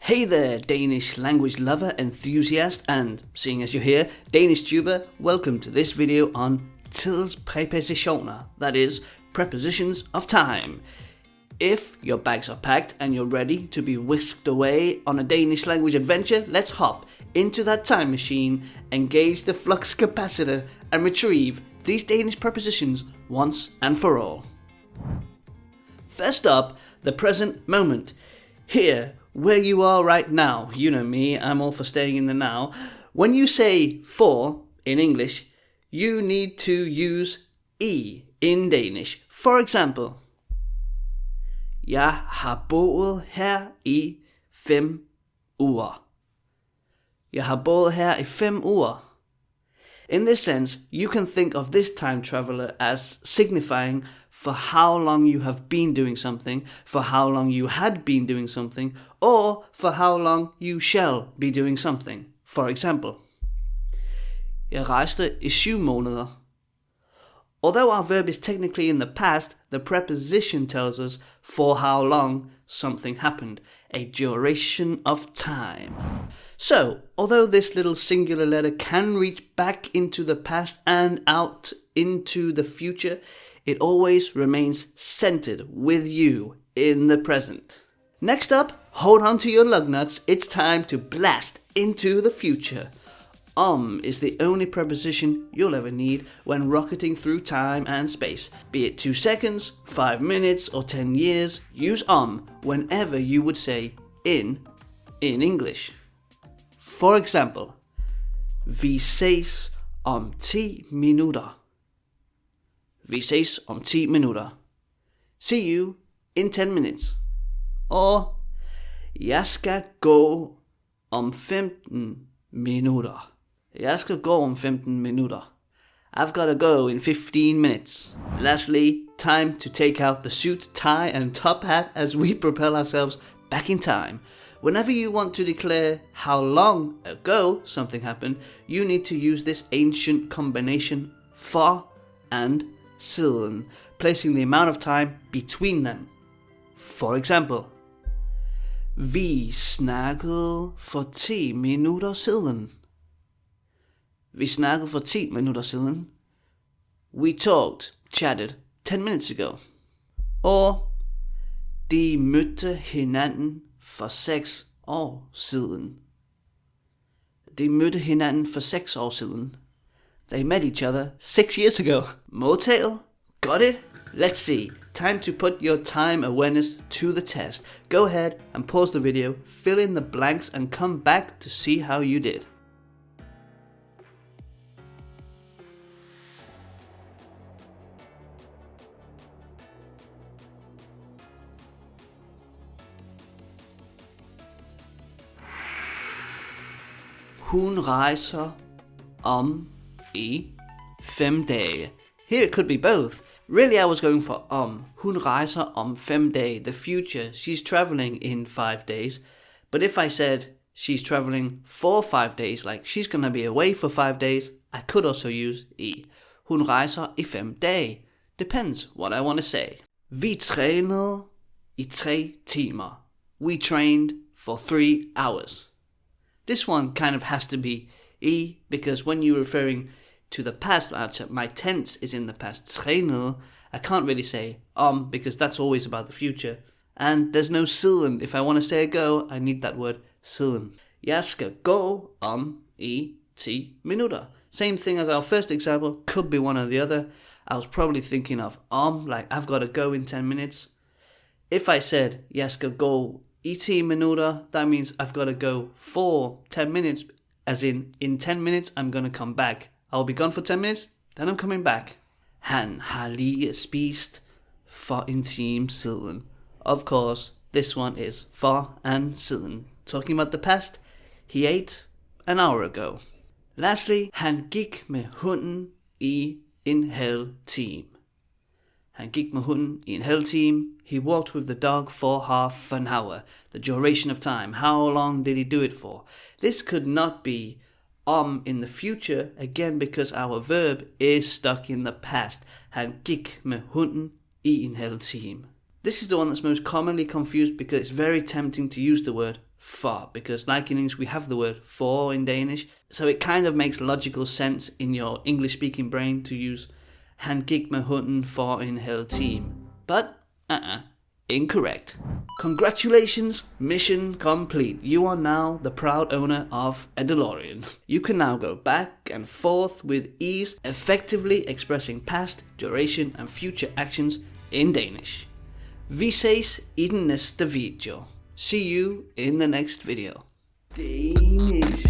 Hey there, Danish language lover, enthusiast, and, seeing as you're here, Danish tuber, welcome to this video on prepositioner, that is, prepositions of time. If your bags are packed and you're ready to be whisked away on a Danish language adventure, let's hop into that time machine, engage the flux capacitor, and retrieve these Danish prepositions once and for all. First up, the present moment. Here, where you are right now, you know me, I'm all for staying in the now. When you say for in English, you need to use I in Danish. For example, jeg har boet her i 5 uger. Jeg har boet her i 5 uger. In this sense, you can think of this time traveler as signifying for how long you have been doing something, for how long you had been doing something, or for how long you shall be doing something. For example, jeg rejste i 7 måneder. Although our verb is technically in the past, the preposition tells us for how long something happened, a duration of time. So, although this little singular letter can reach back into the past and out into the future, it always remains centered with you in the present. Next up, hold on to your lug nuts, it's time to blast into the future. Is the only preposition you'll ever need when rocketing through time and space. Be it 2 seconds, 5 minutes, or 10 years, use whenever you would say in English. For example, vi ses om 10 minutter. Vi ses om 10 minutter. See you in 10 minutes. Or, jeg skal gå om 15 minutter. Jeg skal gå om 15 minutter. I've got to go in 15 minutes. Lastly, time to take out the suit, tie, and top hat as we propel ourselves back in time. Whenever you want to declare how long ago something happened, you need to use this ancient combination for and siden, placing the amount of time between them. For example, vi snakkede for 10 minutter siden. Vi snakkede for 10 minutter siden. We chatted 10 minutes ago. Or, de mødte hinanden for 6 år siden. De mødte hinanden for 6 år siden. They met each other 6 years ago. Motel? Got it? Let's see. Time to put your time awareness to the test. Go ahead and pause the video, fill in the blanks, and come back to see how you did. Hun rejser om i 5 dage. Here it could be both. Really, I was going for Hun rejser om 5 dage, the future. She's traveling in 5 days. But if I said she's traveling for 5 days, like she's gonna be away for 5 days, I could also use i. Hun rejser i 5 dage. Depends what I want to say. Vi trænede i 3 timer. We trained for 3 hours. This one kind of has to be I, because when you're referring to the past, my tense is in the past, trænede, I can't really say because that's always about the future. And there's no siden. If I want to say a go, I need that word siden. Jeg skal gå om i 10 minutter. Same thing as our first example, could be one or the other. I was probably thinking of like I've got to go in 10 minutes. If I said jeg skal gå i 10 minutter, that means I've got to go for 10 minutes, as in 10 minutes I'm gonna come back. I'll be gone for 10 minutes, then I'm coming back. Han har lige spist for en time siden. Of course, this one is for and siden. Talking about the past, he ate an hour ago. Lastly, han gik med hunden i en halv time. Han gik med hunden i en halv time. He walked with the dog for half an hour. The duration of time. How long did he do it for? This could not be in the future, again because our verb is stuck in the past. Han gik med hunden i en halv time. This is the one that's most commonly confused because it's very tempting to use the word for, because like in English we have the word for in Danish, so it kind of makes logical sense in your English speaking brain to use han gik med hunden for en hel time. But incorrect. Congratulations, mission complete. You are now the proud owner of a DeLorean. You can now go back and forth with ease, effectively expressing past, duration and future actions in Danish. Vi ses i den næste video. See you in the next video. DanishTube.